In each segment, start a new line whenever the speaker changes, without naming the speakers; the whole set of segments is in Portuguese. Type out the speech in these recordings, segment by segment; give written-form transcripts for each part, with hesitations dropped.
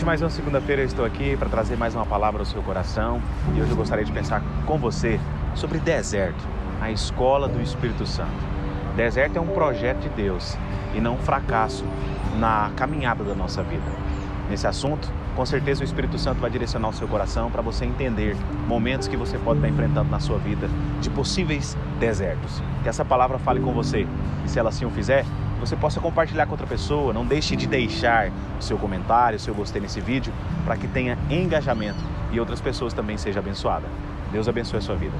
Gente, mais uma segunda-feira eu estou aqui para trazer mais uma palavra ao seu coração. E hoje eu gostaria de pensar com você sobre deserto, a escola do Espírito Santo. Deserto é um projeto de Deus e não um fracasso na caminhada da nossa vida. Nesse assunto, com certeza o Espírito Santo vai direcionar o seu coração para você entender momentos que você pode estar enfrentando na sua vida de possíveis desertos. Que essa palavra fale com você e, se ela assim o fizer, você possa compartilhar com outra pessoa. Não deixe de deixar o seu comentário, o seu gostei nesse vídeo, para que tenha engajamento e outras pessoas também sejam abençoadas. Deus abençoe a sua vida.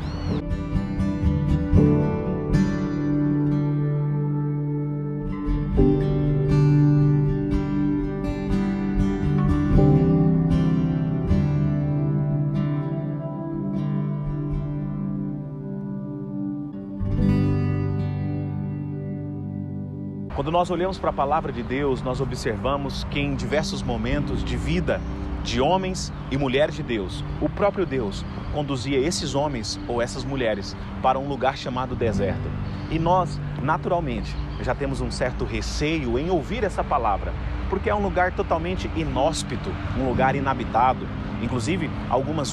Quando nós olhamos para a palavra de Deus, nós observamos que em diversos momentos de vida de homens e mulheres de Deus, o próprio Deus conduzia esses homens ou essas mulheres para um lugar chamado deserto. E nós, naturalmente, já temos um certo receio em ouvir essa palavra, porque é um lugar totalmente inóspito, um lugar inabitado. Inclusive,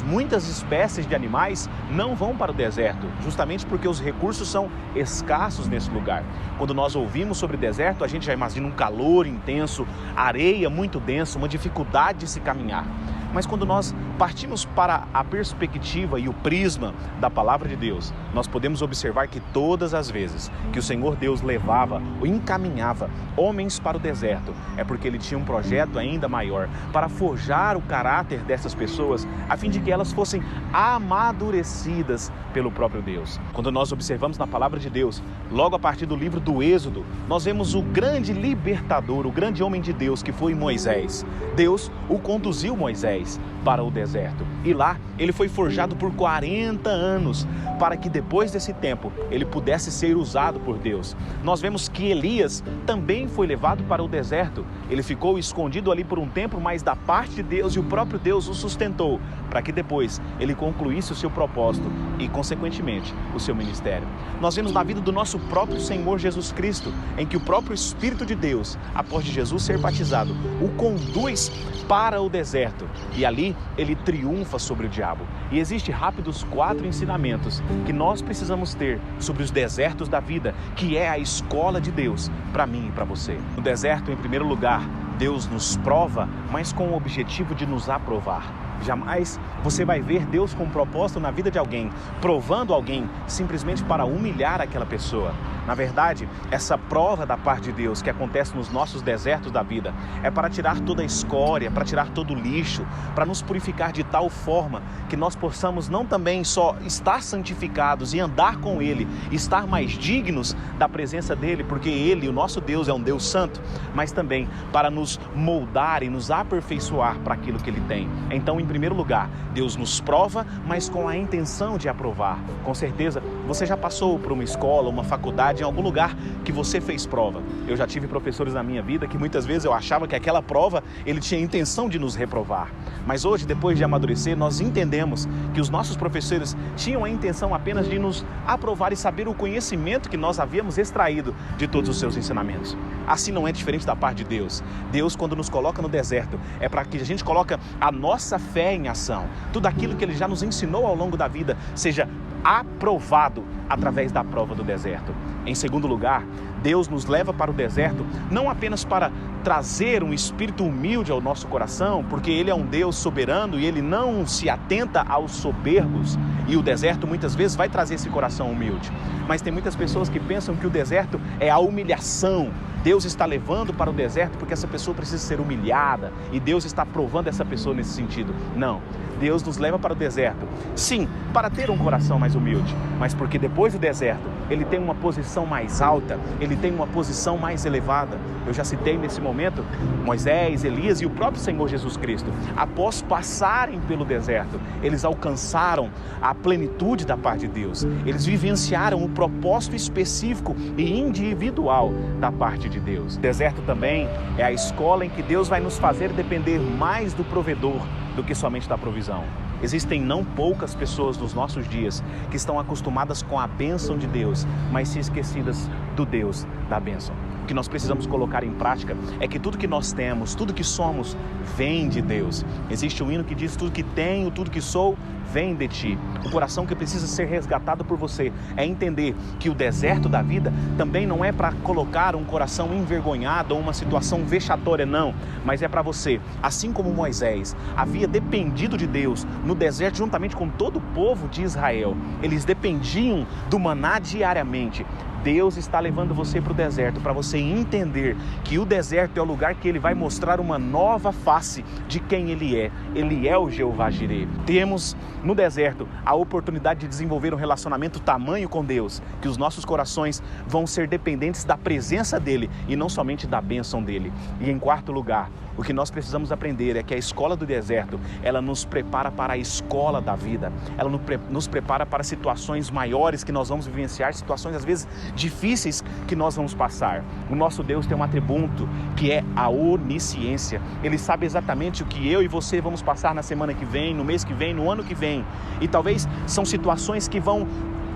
muitas espécies de animais não vão para o deserto, justamente porque os recursos são escassos nesse lugar. Quando nós ouvimos sobre deserto, a gente já imagina um calor intenso, areia muito densa, uma dificuldade de se caminhar. Mas quando nós partimos para a perspectiva e o prisma da palavra de Deus, nós podemos observar que todas as vezes que o Senhor Deus levava ou encaminhava homens para o deserto, é porque Ele tinha um projeto ainda maior para forjar o caráter dessas pessoas, a fim de que elas fossem amadurecidas pelo próprio Deus. Quando nós observamos na palavra de Deus, logo a partir do livro do Êxodo, nós vemos o grande libertador, o grande homem de Deus que foi Moisés. Deus o conduziu, Moisés, para o deserto. E lá ele foi forjado por 40 anos, para que depois desse tempo ele pudesse ser usado por Deus. Nós vemos que Elias também foi levado para o deserto. Ele ficou escondido ali por um tempo, mas da parte de Deus, e o próprio Deus o sustentou, para que depois ele concluísse o seu propósito e, consequentemente, o seu ministério. Nós vemos na vida do nosso próprio Senhor Jesus Cristo, em que o próprio Espírito de Deus, após de Jesus ser batizado, o conduz para o deserto. E ali ele triunfa sobre o diabo. E existem rápidos 4 ensinamentos que nós precisamos ter sobre os desertos da vida, que é a escola de Deus para mim e para você. No deserto, em primeiro lugar, Deus nos prova, mas com o objetivo de nos aprovar. Jamais você vai ver Deus com um propósito na vida de alguém, provando alguém simplesmente para humilhar aquela pessoa. Na verdade, essa prova da parte de Deus que acontece nos nossos desertos da vida é para tirar toda a escória, para tirar todo o lixo, para nos purificar de tal forma que nós possamos não também só estar santificados e andar com Ele, estar mais dignos da presença dEle, porque Ele, o nosso Deus, é um Deus santo, mas também para nos moldar e nos aperfeiçoar para aquilo que Ele tem. Então, em primeiro lugar, Deus nos prova, mas com a intenção de aprovar. Com certeza, você já passou por uma escola, uma faculdade, em algum lugar que você fez prova. Eu já tive professores na minha vida que muitas vezes eu achava que aquela prova, ele tinha a intenção de nos reprovar. Mas hoje, depois de amadurecer, nós entendemos que os nossos professores tinham a intenção apenas de nos aprovar e saber o conhecimento que nós havíamos extraído de todos os seus ensinamentos. Assim não é diferente da parte de Deus. Deus, quando nos coloca no deserto, é para que a gente coloque a nossa fé em ação. Tudo aquilo que Ele já nos ensinou ao longo da vida seja aprovado através da prova do deserto. Em segundo lugar, Deus nos leva para o deserto não apenas para trazer um espírito humilde ao nosso coração, porque Ele é um Deus soberano e Ele não se atenta aos soberbos, e o deserto muitas vezes vai trazer esse coração humilde. Mas tem muitas pessoas que pensam que o deserto é a humilhação. Deus está levando para o deserto porque essa pessoa precisa ser humilhada e Deus está provando essa pessoa nesse sentido. Não, Deus nos leva para o deserto, sim, para ter um coração mais humilde, mas porque depois do deserto Ele tem uma posição mais alta, Ele tem uma posição mais elevada. Eu já citei nesse momento Moisés, Elias e o próprio Senhor Jesus Cristo. Após passarem pelo deserto, eles alcançaram a plenitude da parte de Deus. Eles vivenciaram o propósito específico e individual da parte de Deus. O deserto também é a escola em que Deus vai nos fazer depender mais do provedor do que somente da provisão. Existem não poucas pessoas nos nossos dias que estão acostumadas com a bênção de Deus, mas se esquecidas do Deus da bênção. O que nós precisamos colocar em prática é que tudo que nós temos, tudo que somos, vem de Deus. Existe um hino que diz: tudo que tenho, tudo que sou, vem de ti. O coração que precisa ser resgatado por você é entender que o deserto da vida também não é para colocar um coração envergonhado ou uma situação vexatória, não, mas é para você, assim como Moisés havia dependido de Deus no deserto juntamente com todo o povo de Israel. Eles dependiam do maná diariamente. Deus está levando você para o deserto para você entender que o deserto é o lugar que Ele vai mostrar uma nova face de quem Ele é. Ele é o Jeová Jireh. Temos no deserto a oportunidade de desenvolver um relacionamento tamanho com Deus, que os nossos corações vão ser dependentes da presença dEle e não somente da bênção dEle. E em quarto lugar, o que nós precisamos aprender é que a escola do deserto, ela nos prepara para a escola da vida. Ela nos prepara para situações maiores que nós vamos vivenciar, situações às vezes difíceis que nós vamos passar. O nosso Deus tem um atributo que é a onisciência. Ele sabe exatamente o que eu e você vamos passar na semana que vem, no mês que vem, no ano que vem. E talvez são situações que vão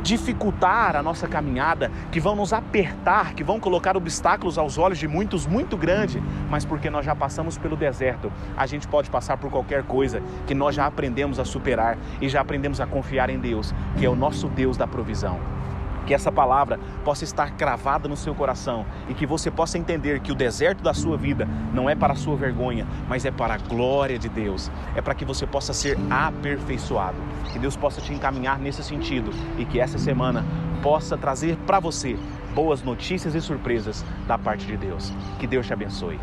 dificultar a nossa caminhada, que vão nos apertar, que vão colocar obstáculos aos olhos de muitos muito grande, mas porque nós já passamos pelo deserto, a gente pode passar por qualquer coisa que nós já aprendemos a superar e já aprendemos a confiar em Deus, que é o nosso Deus da provisão. Que essa palavra possa estar cravada no seu coração e que você possa entender que o deserto da sua vida não é para a sua vergonha, mas é para a glória de Deus. É para que você possa ser aperfeiçoado. Que Deus possa te encaminhar nesse sentido e que essa semana possa trazer para você boas notícias e surpresas da parte de Deus. Que Deus te abençoe.